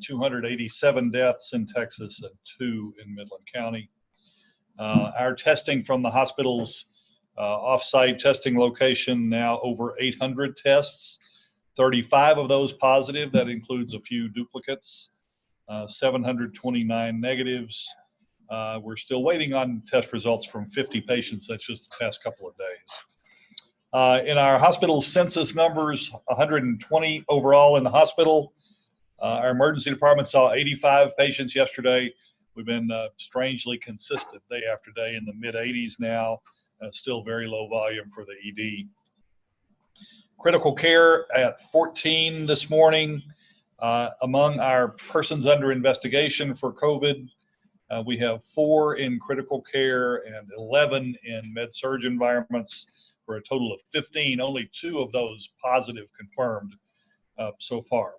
287 deaths in Texas and 2 in Midland County. Our testing from the hospital's off-site testing location, now over 800 tests, 35 of those positive. That includes a few duplicates, 729 negatives. We're still waiting on test results from 50 patients. That's just the past couple of days. In our hospital census numbers, 120 overall in the hospital. Our emergency department saw 85 patients yesterday. We've been strangely consistent day after day in the mid-80s now. Still very low volume for the ED. Critical care at 14 this morning. Among our persons under investigation for COVID, we have 4 in critical care and 11 in med-surg environments for a total of 15. Only 2 of those positive confirmed so far.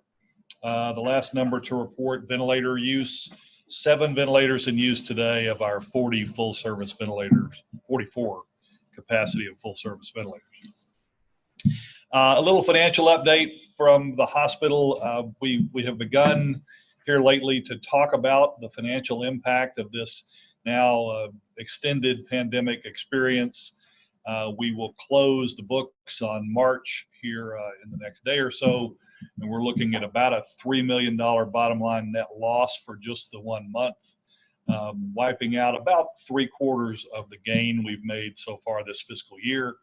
The last number to report, ventilator use, 7 ventilators in use today of our 40 full-service ventilators, 44 capacity of full-service ventilators. A little financial update from the hospital. We have begun here lately to talk about the financial impact of this now extended pandemic experience. We will close the books on March here in the next day or so, and we're looking at about a $3 million bottom line net loss for just the 1 month, wiping out about 3/4 of the gain we've made so far this fiscal year.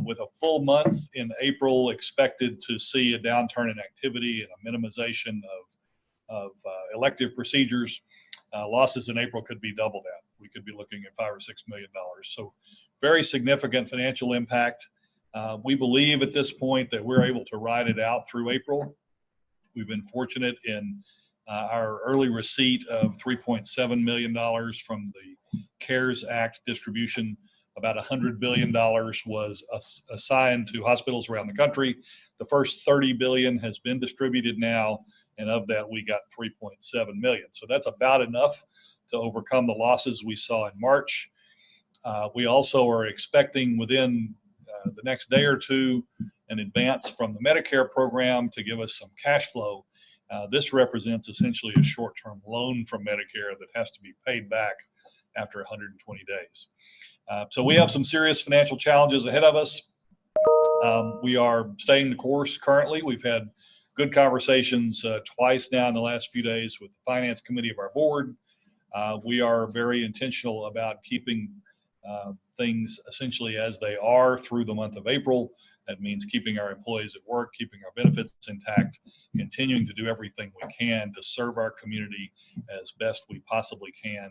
With a full month in April expected to see a downturn in activity and a minimization of elective procedures, losses in April could be double that. We could be looking at $5 or $6 million. So very significant financial impact. We believe at this point that we're able to ride it out through April. We've been fortunate in our early receipt of $3.7 million from the CARES Act distribution. About $100 billion was assigned to hospitals around the country. The first $30 billion has been distributed now, and of that we got $3.7 million. So that's about enough to overcome the losses we saw in March. We also are expecting within the next day or two an advance from the Medicare program to give us some cash flow. This represents essentially a short-term loan from Medicare that has to be paid back after 120 days. So we have some serious financial challenges ahead of us. We are staying the course currently. We've had good conversations twice now in the last few days with the finance committee of our board. We are very intentional about keeping things essentially as they are through the month of April. That means keeping our employees at work, keeping our benefits intact, continuing to do everything we can to serve our community as best we possibly can,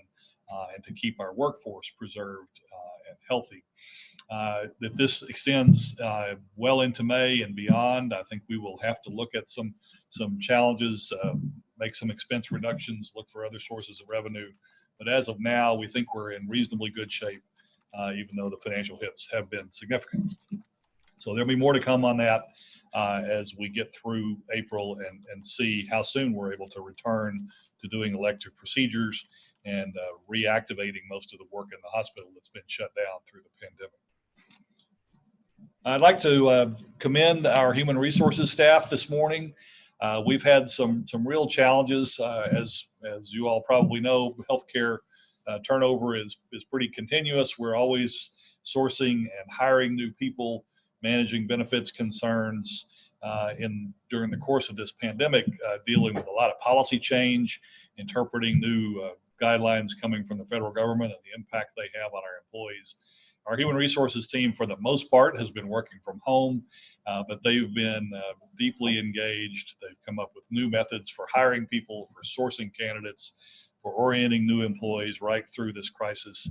and to keep our workforce preserved and healthy. If this extends well into May and beyond, I think we will have to look at some challenges, make some expense reductions, look for other sources of revenue. But as of now, we think we're in reasonably good shape, even though the financial hits have been significant. So there'll be more to come on that as we get through April and see how soon we're able to return to doing elective procedures and reactivating most of the work in the hospital that's been shut down through the pandemic. I'd like to commend our human resources staff this morning. We've had some real challenges. As you all probably know, healthcare turnover is pretty continuous. We're always sourcing and hiring new people, managing benefits concerns during the course of this pandemic, dealing with a lot of policy change, interpreting new guidelines coming from the federal government and the impact they have on our employees. Our human resources team, for the most part, has been working from home, but they've been deeply engaged. They've come up with new methods for hiring people, for sourcing candidates, for orienting new employees right through this crisis.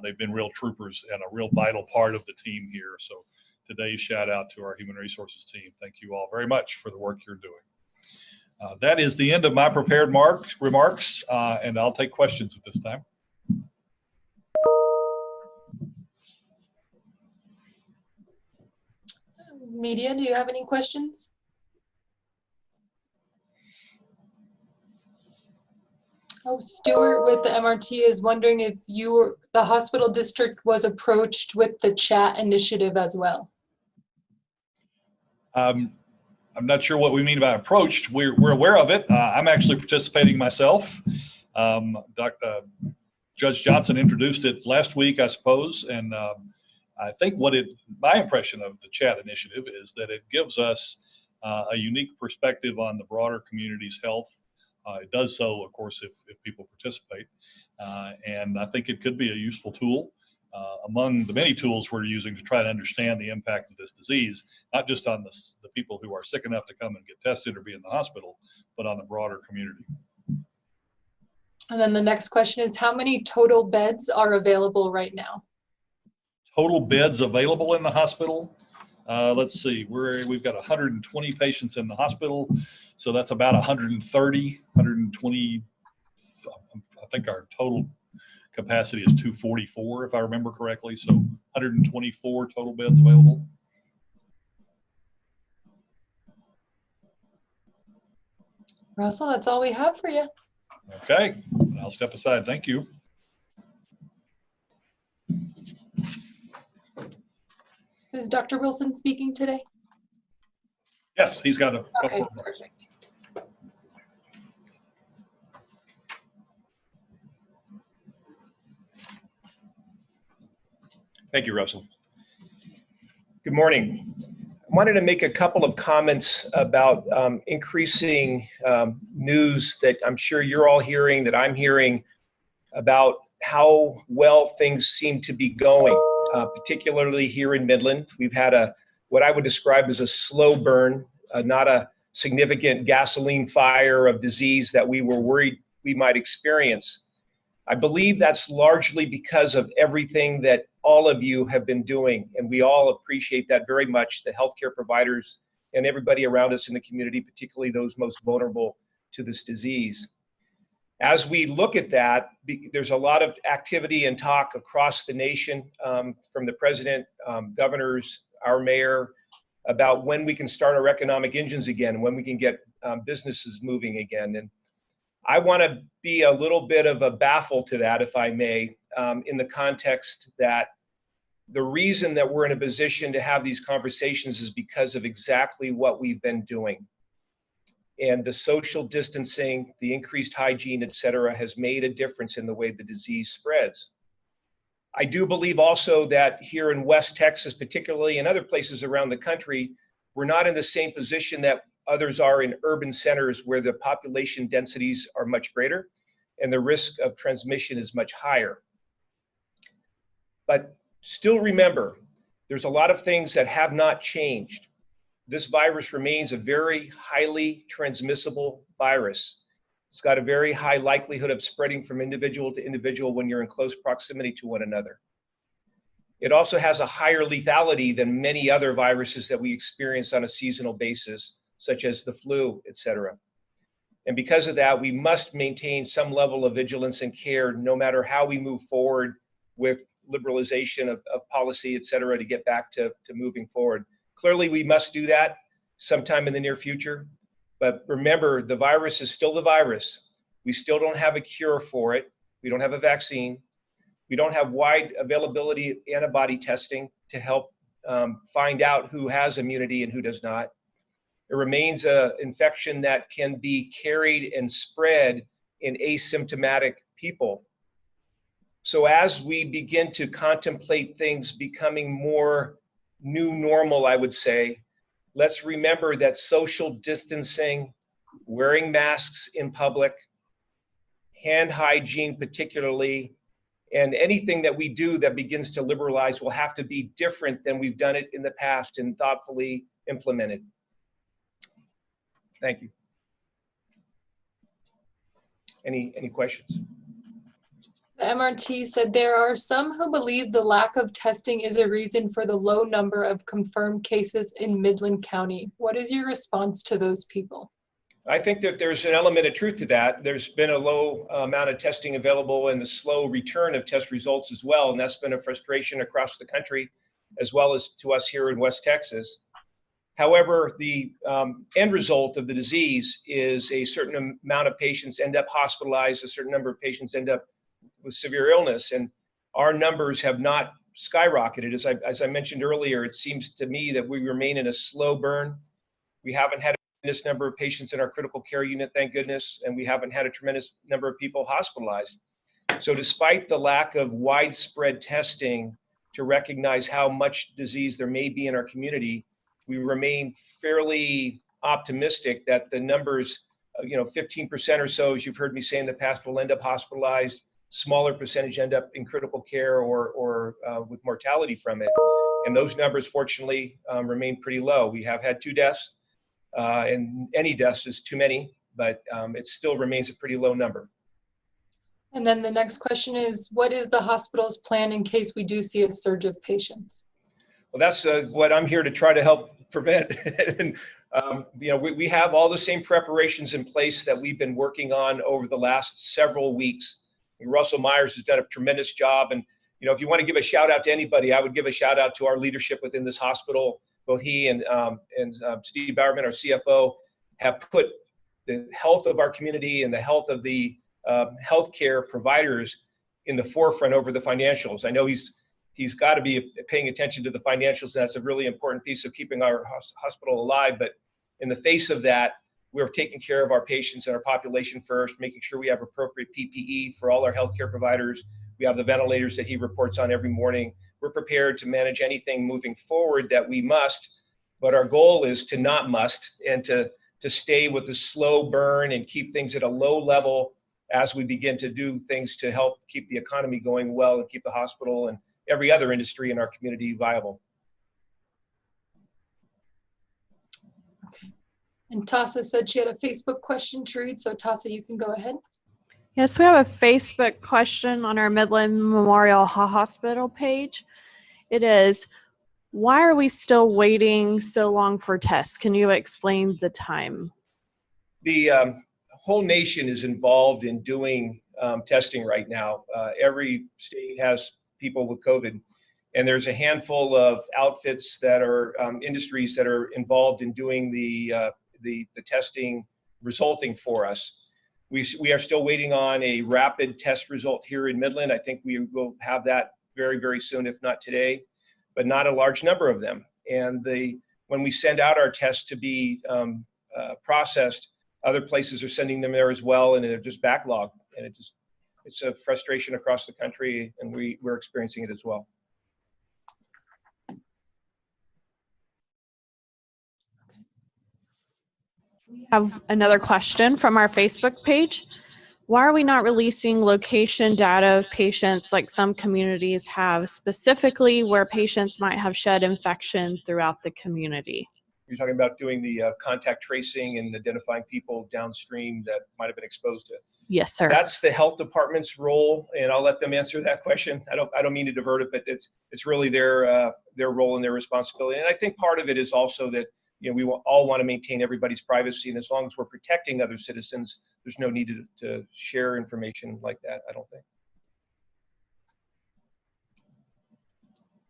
They've been real troopers and a real vital part of the team here. So today's shout out to our human resources team. Thank you all very much for the work you're doing. That is the end of my prepared remarks, and I'll take questions at this time. Media, do you have any questions? Oh, Stuart with the MRT is wondering if the hospital district was approached with the chat initiative as well. I'm not sure what we mean by approached. We're aware of it. I'm actually participating myself. Judge Johnson introduced it last week, I suppose, and I think my impression of the chat initiative is that it gives us a unique perspective on the broader community's health. It does so, of course, if people participate, and I think it could be a useful tool among the many tools we're using to try to understand the impact of this disease, not just on the people who are sick enough to come and get tested or be in the hospital, but on the broader community. And then the next question is, how many total beds are available right now? Total beds available in the hospital? Let's see, we've got 120 patients in the hospital, so that's about 120. I think our total capacity is 244, if I remember correctly, so 124 total beds available. Russell, that's all we have for you. Okay, I'll step aside. Thank you. Is Dr. Wilson speaking today? Yes, he's got a couple. Okay, perfect. Thank you, Russell. Good morning. I wanted to make a couple of comments about increasing news that I'm sure you're all hearing, that I'm hearing, about how well things seem to be going, particularly here in Midland. We've had what I would describe as a slow burn, not a significant gasoline fire of disease that we were worried we might experience. I believe that's largely because of everything that all of you have been doing, and we all appreciate that very much, the healthcare providers and everybody around us in the community, particularly those most vulnerable to this disease. As we look at that, there's a lot of activity and talk across the nation from the president, governors, our mayor, about when we can start our economic engines again, when we can get businesses moving again. And I want to be a little bit of a baffle to that, if I may, in the context that the reason that we're in a position to have these conversations is because of exactly what we've been doing. And the social distancing, the increased hygiene, et cetera, has made a difference in the way the disease spreads. I do believe also that here in West Texas, particularly in other places around the country, we're not in the same position that others are in urban centers where the population densities are much greater and the risk of transmission is much higher. But still remember, there's a lot of things that have not changed. This virus remains a very highly transmissible virus. It's got a very high likelihood of spreading from individual to individual when you're in close proximity to one another. It also has a higher lethality than many other viruses that we experience on a seasonal basis, such as the flu, et cetera. And because of that, we must maintain some level of vigilance and care no matter how we move forward with liberalization of policy, et cetera, to get back to moving forward. Clearly, we must do that sometime in the near future. But remember, the virus is still the virus. We still don't have a cure for it. We don't have a vaccine. We don't have wide availability of antibody testing to help find out who has immunity and who does not. It remains an infection that can be carried and spread in asymptomatic people. So as we begin to contemplate things becoming more new normal, I would say, let's remember that social distancing, wearing masks in public, hand hygiene particularly, and anything that we do that begins to liberalize will have to be different than we've done it in the past and thoughtfully implemented. Thank you. Any questions? The MRT said there are some who believe the lack of testing is a reason for the low number of confirmed cases in Midland County. What is your response to those people? I think that there's an element of truth to that. There's been a low amount of testing available and the slow return of test results as well. And that's been a frustration across the country, as well as to us here in West Texas. However, the end result of the disease is a certain amount of patients end up hospitalized, a certain number of patients end up with severe illness, and our numbers have not skyrocketed. As I mentioned earlier, it seems to me that we remain in a slow burn. We haven't had a tremendous number of patients in our critical care unit, thank goodness, and we haven't had a tremendous number of people hospitalized. So despite the lack of widespread testing to recognize how much disease there may be in our community, we remain fairly optimistic that the numbers, 15% or so, as you've heard me say in the past, will end up hospitalized. Smaller percentage end up in critical care or with mortality from it. And those numbers, fortunately, remain pretty low. We have had 2 deaths, and any deaths is too many, but it still remains a pretty low number. And then the next question is, what is the hospital's plan in case we do see a surge of patients? Well, that's what I'm here to try to help prevent. And, we have all the same preparations in place that we've been working on over the last several weeks. Russell Myers has done a tremendous job. And, if you want to give a shout out to anybody, I would give a shout out to our leadership within this hospital. Both he and Steve Bowerman, our CFO, have put the health of our community and the health of the healthcare providers in the forefront over the financials. I know he's got to be paying attention to the financials, and that's a really important piece of keeping our hospital alive. But in the face of that, we're taking care of our patients and our population first, making sure we have appropriate PPE for all our healthcare providers. We have the ventilators that he reports on every morning. We're prepared to manage anything moving forward that we must, but our goal is to not must, and to stay with the slow burn and keep things at a low level as we begin to do things to help keep the economy going well and keep the hospital and every other industry in our community viable. Okay. And Tasa said she had a Facebook question to read, so Tasa, you can go ahead. Yes, we have a Facebook question on our Midland Memorial Hospital page. It is, why are we still waiting so long for tests? Can you explain the time? The whole nation is involved in doing testing right now. Every state has people with COVID, and there's a handful of outfits that are industries that are involved in doing the testing resulting for us. We are still waiting on a rapid test result here in Midland. I think we will have that very, very soon, if not today, but not a large number of them. And when we send out our tests to be processed, other places are sending them there as well, and they're just backlogged. And it's a frustration across the country, and we're experiencing it as well. We have another question from our Facebook page. Why are we not releasing location data of patients like some communities have, specifically where patients might have shed infection throughout the community? You're talking about doing the contact tracing and identifying people downstream that might have been exposed to it. Yes, sir. That's the health department's role, and I'll let them answer that question. I don't mean to divert it, but it's really their role and their responsibility. And I think part of it is also that we all want to maintain everybody's privacy, and as long as we're protecting other citizens, there's no need to share information like that, I don't think.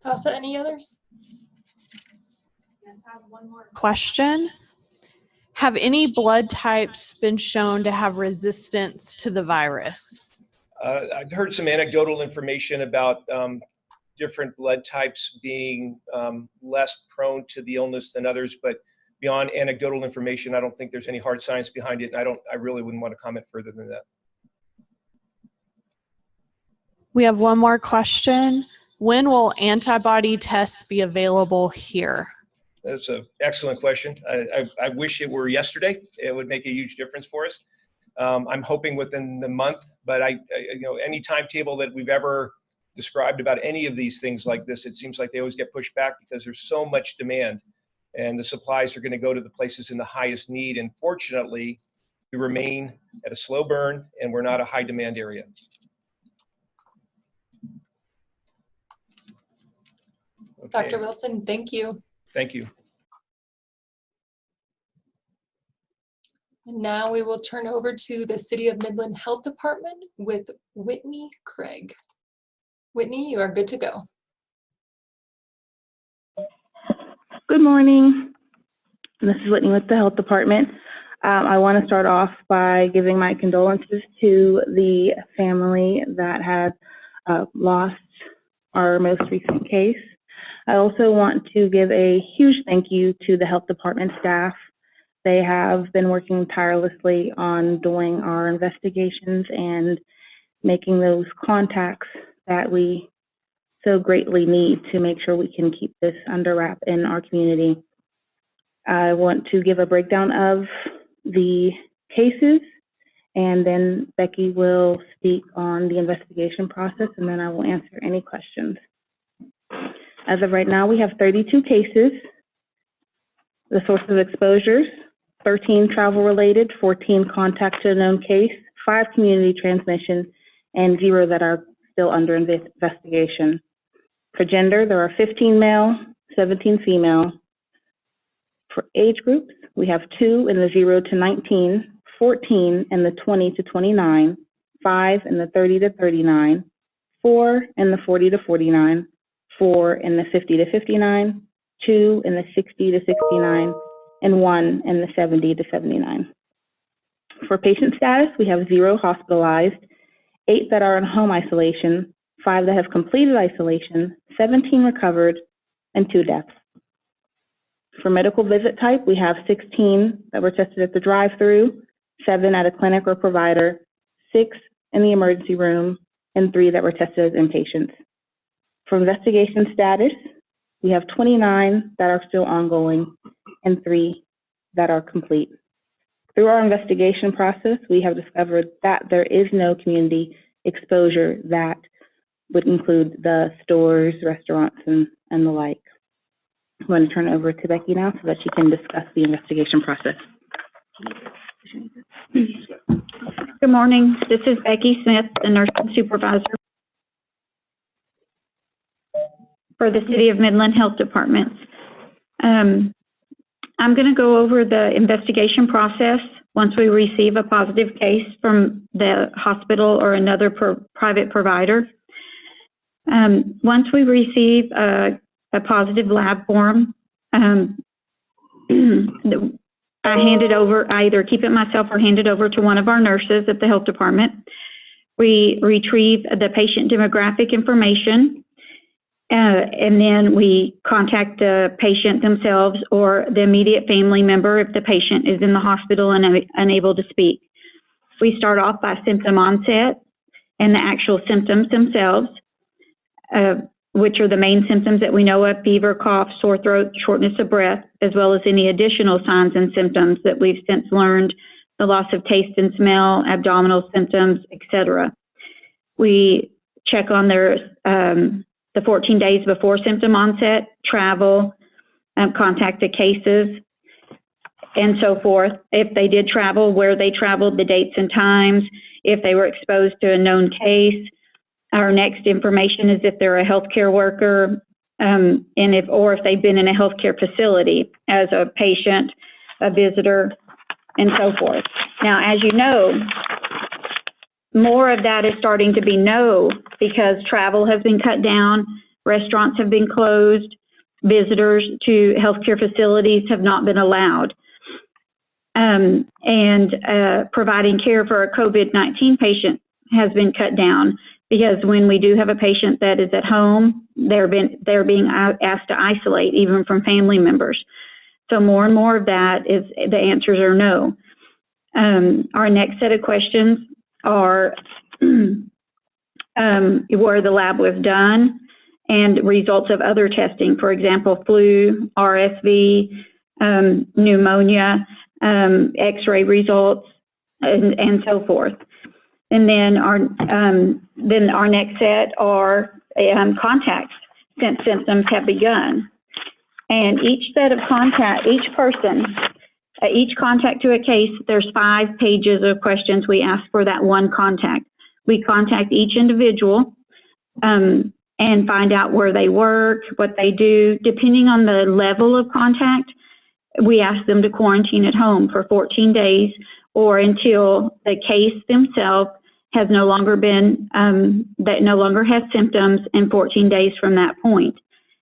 Tasa, any others? Yes, I have one more question. Have any blood types been shown to have resistance to the virus? I've heard some anecdotal information about different blood types being less prone to the illness than others, but beyond anecdotal information, I don't think there's any hard science behind it, and I really wouldn't want to comment further than that. We have one more question. When will antibody tests be available here? That's an excellent question. I wish it were yesterday. It would make a huge difference for us. I'm hoping within the month, but any timetable that we've ever described about any of these things like this, it seems like they always get pushed back because there's so much demand, and the supplies are going to go to the places in the highest need. And fortunately, we remain at a slow burn, and we're not a high demand area. Okay. Dr. Wilson, thank you. Thank you. And now we will turn over to the City of Midland Health Department with Whitney Craig. Whitney, you are good to go. Good morning. This is Whitney with the Health Department. I want to start off by giving my condolences to the family that has lost our most recent case. I also want to give a huge thank you to the Health Department staff They have been working tirelessly on doing our investigations and making those contacts that we so greatly need to make sure we can keep this under wrap in our community. I want to give a breakdown of the cases, and then Becky will speak on the investigation process, and then I will answer any questions. As of right now, we have 32 cases. The source of exposures, 13 travel-related, 14 contact to a known case, 5 community transmission, and 0 that are still under investigation. For gender, there are 15 male, 17 female. For age groups, we have 2 in the 0 to 19, 14 in the 20 to 29, 5 in the 30 to 39, 4 in the 40 to 49, 4 in the 50 to 59, 2 in the 60 to 69, and 1 in the 70 to 79. For patient status, we have 0 hospitalized, 8 that are in home isolation, 5 that have completed isolation, 17 recovered, and 2 deaths. For medical visit type, we have 16 that were tested at the drive-through, 7 at a clinic or provider, 6 in the emergency room, and 3 that were tested as inpatients. For investigation status, we have 29 that are still ongoing and 3 that are complete. Through our investigation process, we have discovered that there is no community exposure that would include the stores, restaurants, and the like. I'm going to turn it over to Becky now so that she can discuss the investigation process. Good morning. This is Becky Smith, the nursing supervisor for the City of Midland Health Department. I'm going to go over the investigation process once we receive a positive case from the hospital or another private provider. Once we receive a positive lab form, I hand it over, I either keep it myself or hand it over to one of our nurses at the health department. We retrieve the patient demographic information, and then we contact the patient themselves or the immediate family member if the patient is in the hospital and unable to speak. We start off by symptom onset and the actual symptoms themselves, which are the main symptoms that we know of: fever, cough, sore throat, shortness of breath, as well as any additional signs and symptoms that we've since learned, the loss of taste and smell, abdominal symptoms, etc. We check on their the 14 days before symptom onset, travel, contacted cases, and so forth. If they did travel, where they traveled, the dates and times, if they were exposed to a known case. Our next information is if they're a healthcare worker, and if they've been in a healthcare facility as a patient, a visitor, and so forth. Now, as you know, more of that is starting to be no, because travel has been cut down, restaurants have been closed, visitors to healthcare facilities have not been allowed. And providing care for a COVID-19 patient has been cut down, because when we do have a patient that is at home, they're being asked to isolate, even from family members. So more and more of that is, the answers are no. Our next set of questions are where the lab was done and results of other testing, for example, flu, RSV, pneumonia, X-ray results, and so forth. And then our next set are contacts since symptoms have begun. And each set of contact, each person, each contact to a case, there's 5 pages of questions we ask for that one contact. We contact each individual and find out where they work, what they do. Depending on the level of contact, we ask them to quarantine at home for 14 days or until the case themselves has no longer been, that no longer has symptoms, in 14 days from that point.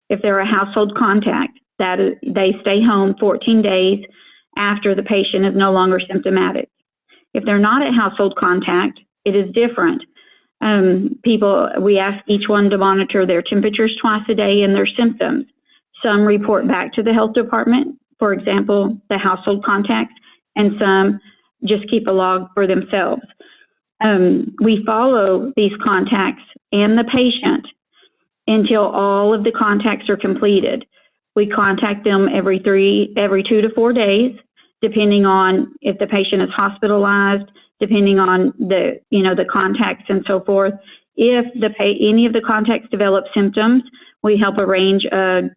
If they're a household contact, that is, they stay home 14 days after the patient is no longer symptomatic. If they're not a household contact, it is different. We ask each one to monitor their temperatures twice a day and their symptoms. Some report back to the health department for example, the household contacts, and some just keep a log for themselves. We follow these contacts and the patient until all of the contacts are completed. We contact them every 2 to 4 days, depending on if the patient is hospitalized, depending on the contacts and so forth. If any of the contacts develop symptoms, we help arrange an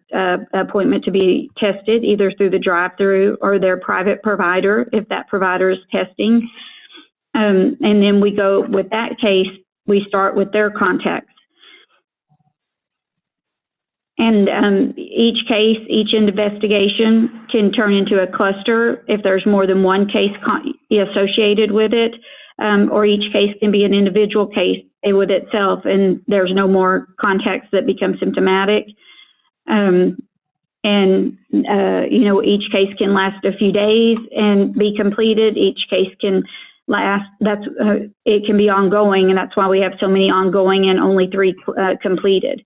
appointment to be tested either through the drive-through or their private provider if that provider is testing. And then we go with that case, we start with their contacts. And each case, each investigation can turn into a cluster if there's more than one case associated with it, or each case can be an individual case with itself, and there's no more contacts that become symptomatic. Each case can last a few days and be completed. Each case can last, it can be ongoing, and that's why we have so many ongoing and only 3 completed.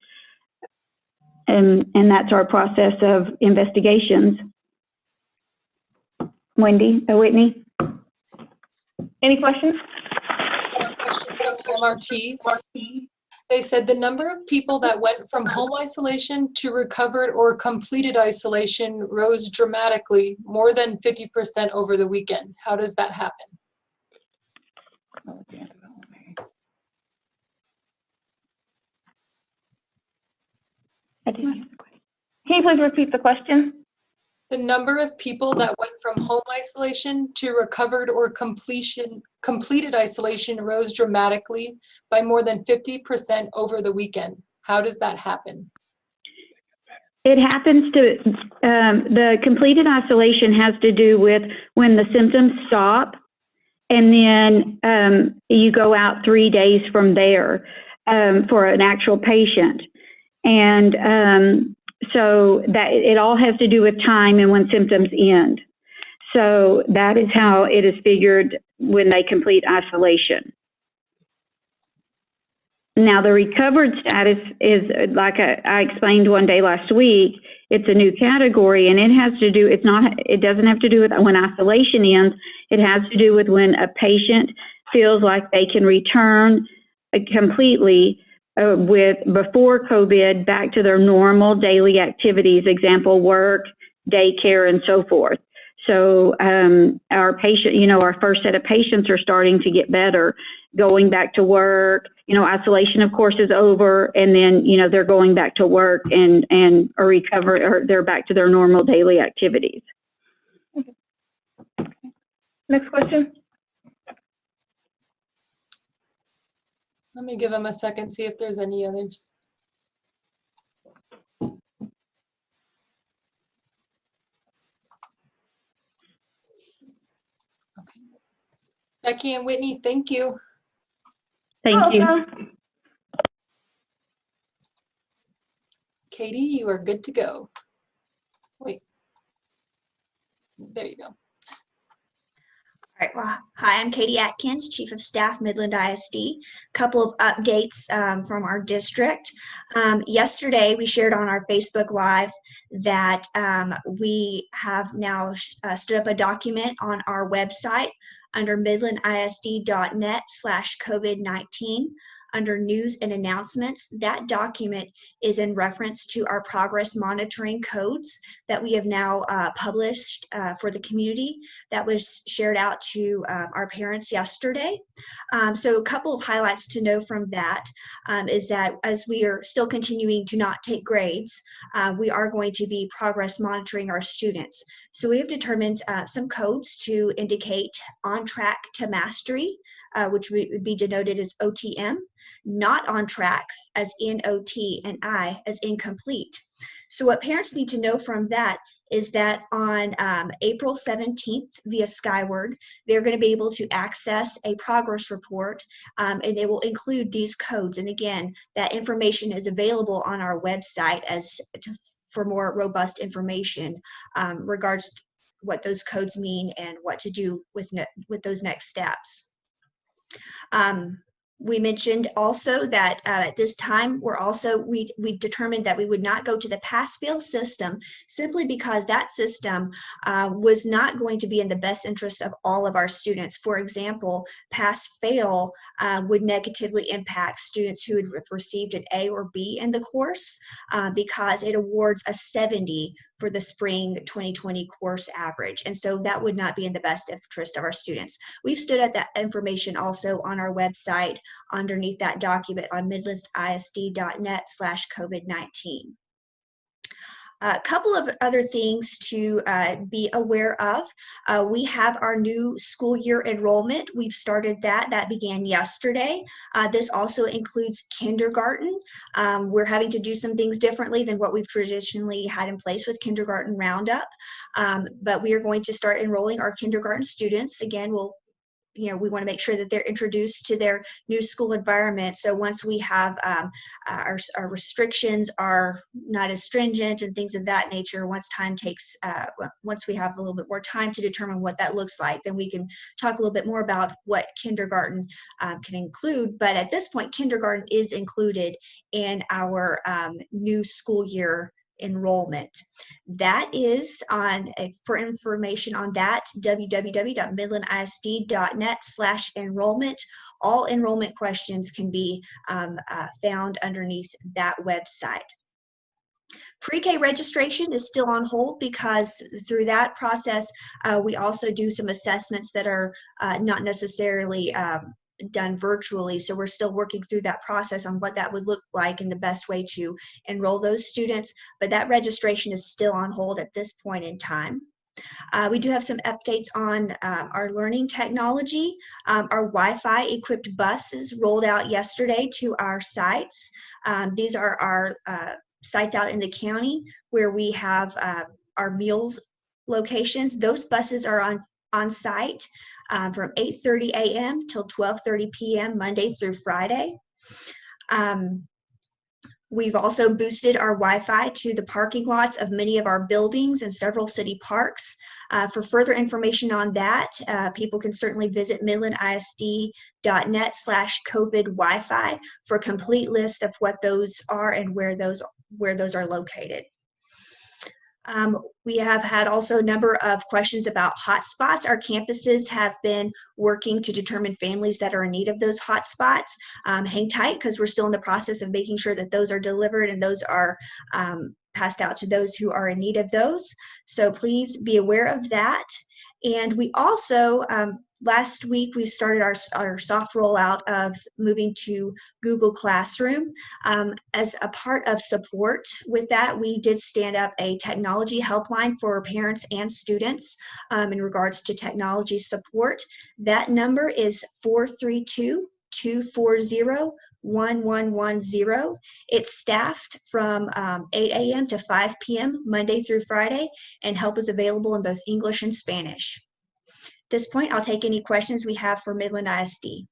And that's our process of investigations. Whitney? Any questions? I have a question from MRT. They said the number of people that went from home isolation to recovered or completed isolation rose dramatically, more than 50% over the weekend. How does that happen? Can you please repeat the question? The number of people that went from home isolation to recovered or completed isolation rose dramatically by more than 50% over the weekend. How does that happen? It happens to, the completed isolation has to do with when the symptoms stop, and then you go out 3 days from there for an actual patient. And so that it all has to do with time and when symptoms end. So that is how it is figured when they complete isolation. Now the recovered status is, like I explained one day last week, it's a new category, and it has to do, it doesn't have to do with when isolation ends. It has to do with when a patient feels like they can return completely before COVID back to their normal daily activities, example, work, daycare, and so forth. So our patient, our first set of patients are starting to get better, going back to work. Isolation, of course, is over, and then, they're going back to work and are recovered, or they're back to their normal daily activities. Okay. Next question. Let me give them a second, see if there's any others. Okay. Becky and Whitney, thank you. Thank you. Katie, you are good to go. Wait. There you go. All right, well, hi, I'm Katie Atkins, Chief of Staff, Midland ISD. Couple of updates from our district. Yesterday, we shared on our Facebook Live that we have now stood up a document on our website under midlandisd.net/COVID-19. Under news and announcements. That document is in reference to our progress monitoring codes that we have now published for the community. That was shared out to our parents yesterday. So a couple of highlights to know from that is that as we are still continuing to not take grades, we are going to be progress monitoring our students. So we have determined some codes to indicate on track to mastery, which would be denoted as OTM, not on track as NOT, and I as incomplete. So what parents need to know from that is that on April 17th via Skyward, they're going to be able to access a progress report, and it will include these codes. And again, that information is available on our website for more robust information regards to what those codes mean and what to do with those next steps. We mentioned also that at this time, we determined that we would not go to the pass-fail system simply because that system was not going to be in the best interest of all of our students. For example, pass-fail would negatively impact students who had received an A or B in the course because it awards a 70 for the spring 2020 course average. And so that would not be in the best interest of our students. We've stood at that information also on our website underneath that document on midlandisd.net/COVID-19. A couple of other things to be aware of. We have our new school year enrollment. We've started that. That began yesterday. This also includes kindergarten. We're having to do some things differently than what we've traditionally had in place with kindergarten roundup. But we are going to start enrolling our kindergarten students. Again, we want to make sure that they're introduced to their new school environment. So once we have our restrictions are not as stringent and things of that nature, once we have a little bit more time to determine what that looks like, then we can talk a little bit more about what kindergarten can include. But at this point, kindergarten is included in our new school year enrollment. That is for information on that, www.midlandisd.net/enrollment. All enrollment questions can be found underneath that website. Pre-K registration is still on hold because through that process, we also do some assessments that are not necessarily done virtually. So we're still working through that process on what that would look like and the best way to enroll those students. But that registration is still on hold at this point in time. We do have some updates on our learning technology. Our Wi-Fi equipped buses rolled out yesterday to our sites. These are our sites out in the county where we have our meals locations. Those buses are on site from 8:30 a.m. till 12:30 p.m. Monday through Friday. We've also boosted our Wi-Fi to the parking lots of many of our buildings and several city parks. For further information on that, people can certainly visit midlandisd.net/COVID Wi-Fi for a complete list of what those are and where those are located. We have had also a number of questions about hotspots. Our campuses have been working to determine families that are in need of those hotspots. Hang tight because we're still in the process of making sure that those are delivered and those are passed out to those who are in need of those. So please be aware of that. And we also, last week, we started our soft rollout of moving to Google Classroom. As a part of support with that, we did stand up a technology helpline for parents and students in regards to technology support. That number is 432-240-1110. It's staffed from 8 a.m. to 5 p.m. Monday through Friday, and help is available in both English and Spanish. At this point, I'll take any questions we have for Midland ISD.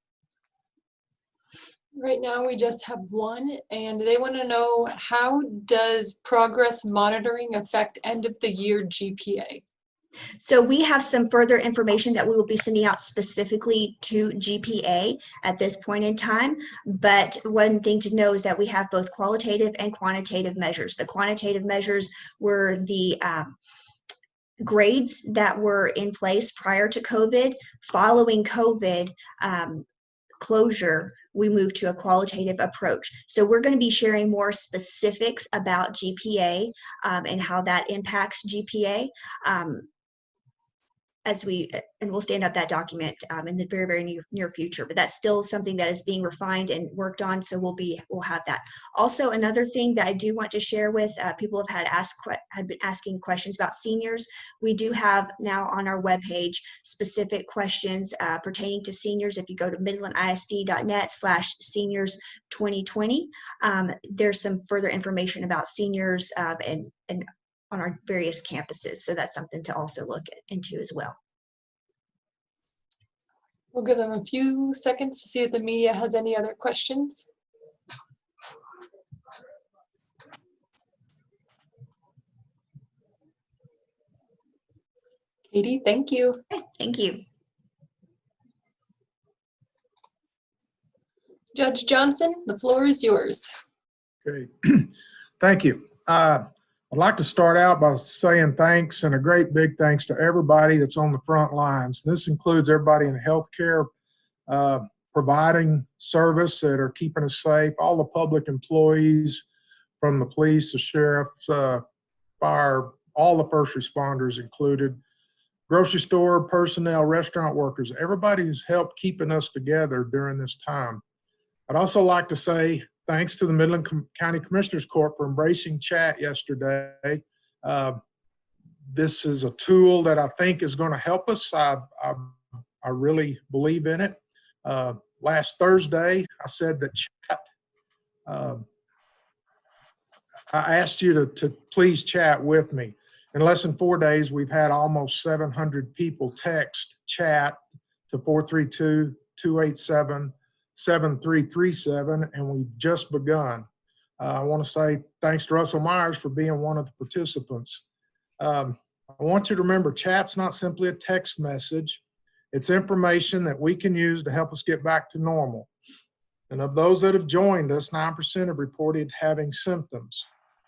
Right now, we just have one, and they want to know, how does progress monitoring affect end of the year GPA? So we have some further information that we will be sending out specifically to GPA at this point in time. But one thing to know is that we have both qualitative and quantitative measures. The quantitative measures were the grades that were in place prior to COVID. Following COVID closure, we moved to a qualitative approach. So we're going to be sharing more specifics about GPA and how that impacts GPA. And we'll stand up that document in the very, very near future, but that's still something that is being refined and worked on. So we'll have that. Also, another thing that I do want to share with people have been asking questions about seniors. We do have now on our webpage specific questions pertaining to seniors. If you go to midlandisd.net/seniors 2020, there's some further information about seniors and on our various campuses. So that's something to also look into as well. We'll give them a few seconds to see if the media has any other questions. Katie, thank you. Okay, thank you. Judge Johnson, the floor is yours. Okay, thank you. I'd like to start out by saying thanks and a great big thanks to everybody that's on the front lines. This includes everybody in healthcare, providing service that are keeping us safe, all the public employees from the police, the sheriffs, fire, all the first responders included, grocery store personnel, restaurant workers, everybody who's helped keeping us together during this time. I'd also like to say thanks to the Midland County Commissioners Court for embracing chat yesterday. This is a tool that I think is going to help us. I really believe in it. Last Thursday, I said that chat, I asked you to please chat with me. In less than 4 days, we've had almost 700 people text chat to 432-287-7337, and we've just begun. I want to say thanks to Russell Myers for being one of the participants. I want you to remember, chat's not simply a text message. It's information that we can use to help us get back to normal. And of those that have joined us, 9% have reported having symptoms.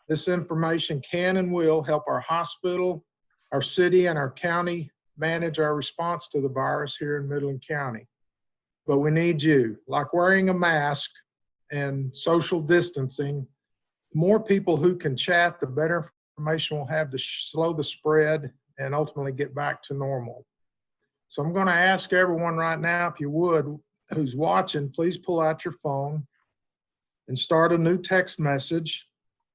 This information can and will help our hospital, our city, and our county manage our response to the virus here in Midland County. But we need you. Like wearing a mask and social distancing, more people who can chat, the better information we'll have to slow the spread and ultimately get back to normal. So I'm going to ask everyone right now, if you would, who's watching, please pull out your phone and start a new text message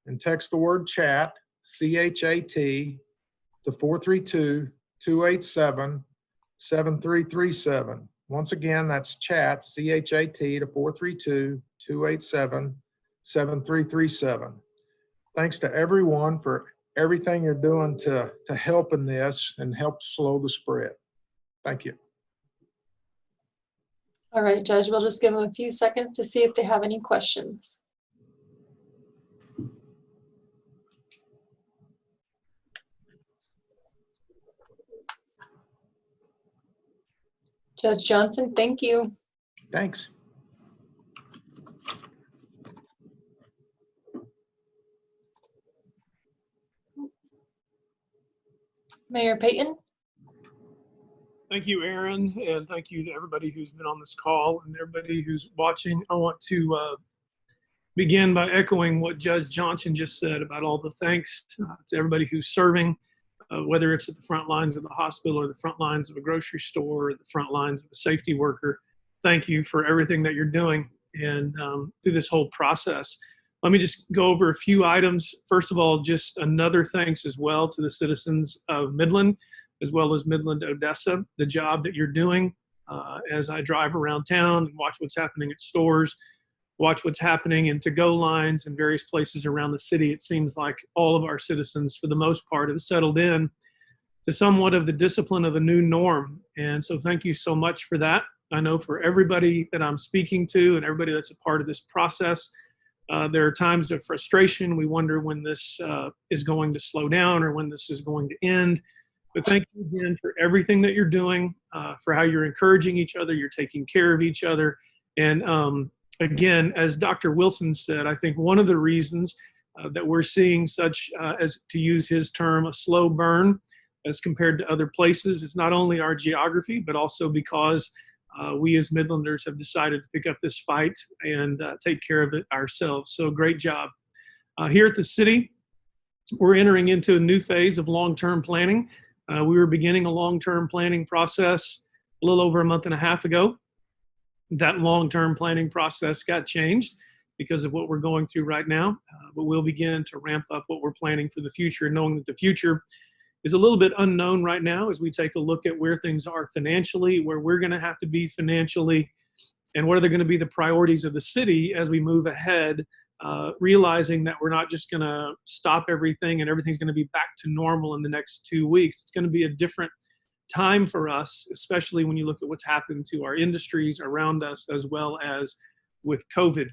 and text the word chat, C-H-A-T, to 432-287-7337. Once again, that's chat, C-H-A-T, to 432-287-7337. Thanks to everyone for everything you're doing to help in this and help slow the spread. Thank you. All right, Judge, we'll just give them a few seconds to see if they have any questions. Judge Johnson, thank you. Thanks. Mayor Payton. Thank you, Aaron, and thank you to everybody who's been on this call and everybody who's watching. I want to begin by echoing what Judge Johnson just said about all the thanks to everybody who's serving, whether it's at the front lines of the hospital or the front lines of a grocery store or the front lines of a safety worker. Thank you for everything that you're doing and through this whole process. Let me just go over a few items. First of all, just another thanks as well to the citizens of Midland, as well as Midland, Odessa, the job that you're doing as I drive around town and watch what's happening at stores, watch what's happening in to-go lines and various places around the city. It seems like all of our citizens, for the most part, have settled in to somewhat of the discipline of a new norm. And so thank you so much for that. I know for everybody that I'm speaking to and everybody that's a part of this process, there are times of frustration. We wonder when this is going to slow down or when this is going to end. But thank you again for everything that you're doing, for how you're encouraging each other, you're taking care of each other. And again, as Dr. Wilson said, I think one of the reasons that we're seeing such, as to use his term, a slow burn as compared to other places is not only our geography, but also because we as Midlanders have decided to pick up this fight and take care of it ourselves. So great job. Here at the city, we're entering into a new phase of long-term planning. We were beginning a long-term planning process a little over a month and a half ago. That long-term planning process got changed because of what we're going through right now, but we'll begin to ramp up what we're planning for the future, knowing that the future is a little bit unknown right now as we take a look at where things are financially, where we're going to have to be financially, and what are going to be the priorities of the city as we move ahead, realizing that we're not just going to stop everything and everything's going to be back to normal in the next 2 weeks. It's going to be a different time for us, especially when you look at what's happened to our industries around us, as well as with COVID.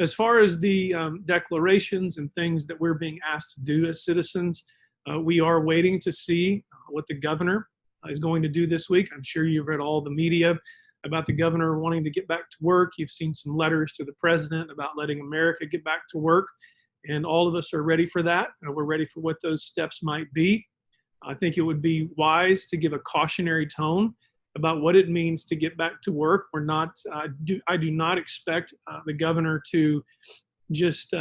As far as the declarations and things that we're being asked to do as citizens, we are waiting to see what the governor is going to do this week. I'm sure you've read all the media about the governor wanting to get back to work. You've seen some letters to the president about letting America get back to work. And all of us are ready for that. We're ready for what those steps might be. I think it would be wise to give a cautionary tone about what it means to get back to work. I do not expect the governor to just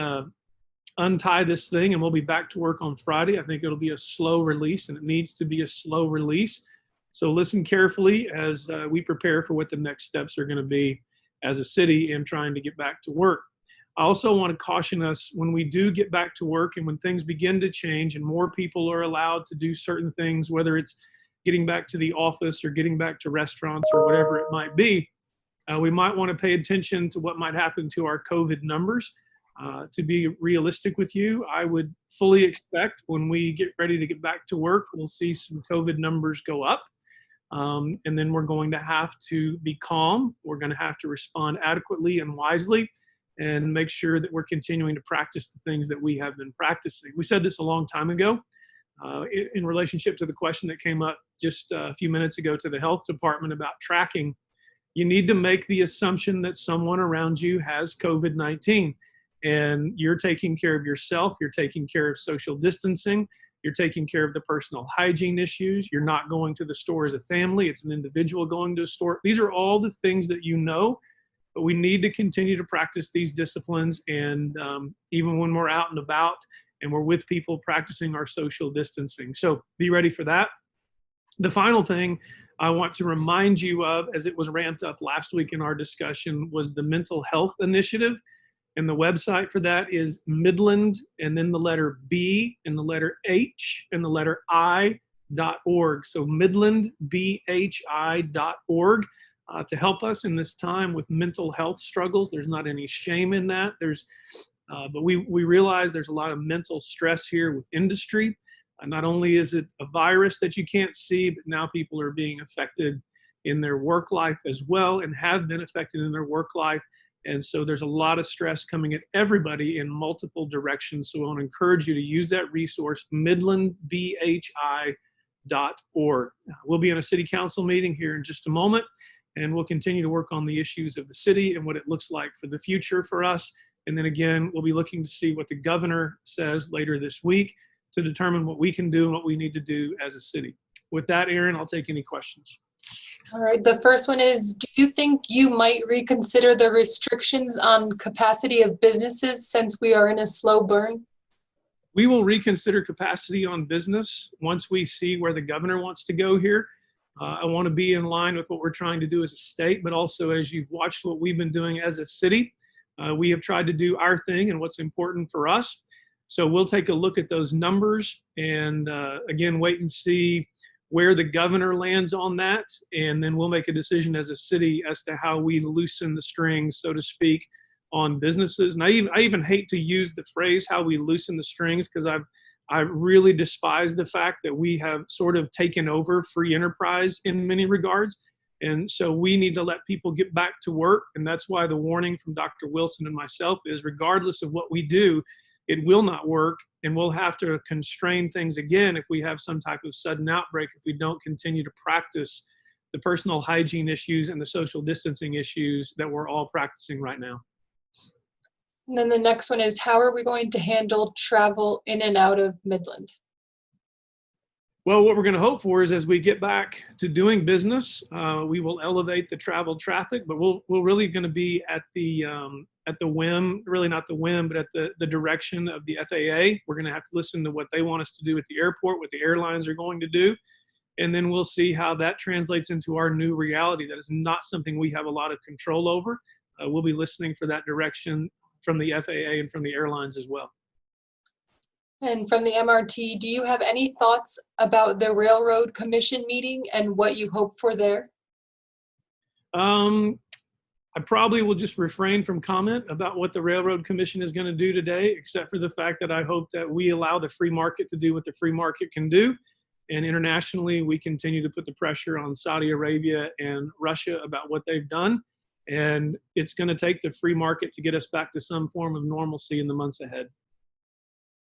untie this thing and we'll be back to work on Friday. I think it'll be a slow release, and it needs to be a slow release. So listen carefully as we prepare for what the next steps are going to be as a city in trying to get back to work. I also want to caution us when we do get back to work and when things begin to change and more people are allowed to do certain things, whether it's getting back to the office or getting back to restaurants or whatever it might be, we might want to pay attention to what might happen to our COVID numbers. To be realistic with you, I would fully expect when we get ready to get back to work, we'll see some COVID numbers go up. And then we're going to have to be calm. We're going to have to respond adequately and wisely and make sure that we're continuing to practice the things that we have been practicing. We said this a long time ago in relationship to the question that came up just a few minutes ago to the health department about tracking. You need to make the assumption that someone around you has COVID-19 and you're taking care of yourself. You're taking care of social distancing. You're taking care of the personal hygiene issues. You're not going to the store as a family. It's an individual going to a store. These are all the things that you know, but we need to continue to practice these disciplines. And even when we're out and about and we're with people practicing our social distancing. So be ready for that. The final thing I want to remind you of, as it was ramped up last week in our discussion, was the mental health initiative. And the website for that is Midland, and then the letter B, and the letter H, and the letter I.org. So midlandbhi.org to help us in this time with mental health struggles. There's not any shame in that. But we realize there's a lot of mental stress here with industry. Not only is it a virus that you can't see, but now people are being affected in their work life as well and have been affected in their work life. And so there's a lot of stress coming at everybody in multiple directions. So I want to encourage you to use that resource, midlandbhi.org. We'll be in a city council meeting here in just a moment, and we'll continue to work on the issues of the city and what it looks like for the future for us. And then again, we'll be looking to see what the governor says later this week to determine what we can do and what we need to do as a city. With that, Aaron, I'll take any questions. All right, the first one is, do you think you might reconsider the restrictions on capacity of businesses since we are in a slow burn? We will reconsider capacity on business once we see where the governor wants to go here. I want to be in line with what we're trying to do as a state, but also as you've watched what we've been doing as a city, we have tried to do our thing and what's important for us. So we'll take a look at those numbers and again, wait and see where the governor lands on that, and then we'll make a decision as a city as to how we loosen the strings, so to speak, on businesses. And I even hate to use the phrase how we loosen the strings, because I really despise the fact that we have sort of taken over free enterprise in many regards. And so we need to let people get back to work. And that's why the warning from Dr. Wilson and myself is, regardless of what we do, it will not work, and we'll have to constrain things again if we have some type of sudden outbreak, if we don't continue to practice the personal hygiene issues and the social distancing issues that we're all practicing right now. And then the next one is, how are we going to handle travel in and out of Midland? Well, what we're going to hope for is as we get back to doing business, we will elevate the travel traffic, but we're really going to be at the whim, really not the whim, but at the direction of the FAA. We're going to have to listen to what they want us to do at the airport, what the airlines are going to do, and then we'll see how that translates into our new reality. That is not something we have a lot of control over. We'll be listening for that direction from the FAA and from the airlines as well. And from the MRT, do you have any thoughts about the Railroad Commission meeting and what you hope for there? I probably will just refrain from comment about what the Railroad Commission is going to do today, except for the fact that I hope that we allow the free market to do what the free market can do. And internationally, we continue to put the pressure on Saudi Arabia and Russia about what they've done. And it's going to take the free market to get us back to some form of normalcy in the months ahead.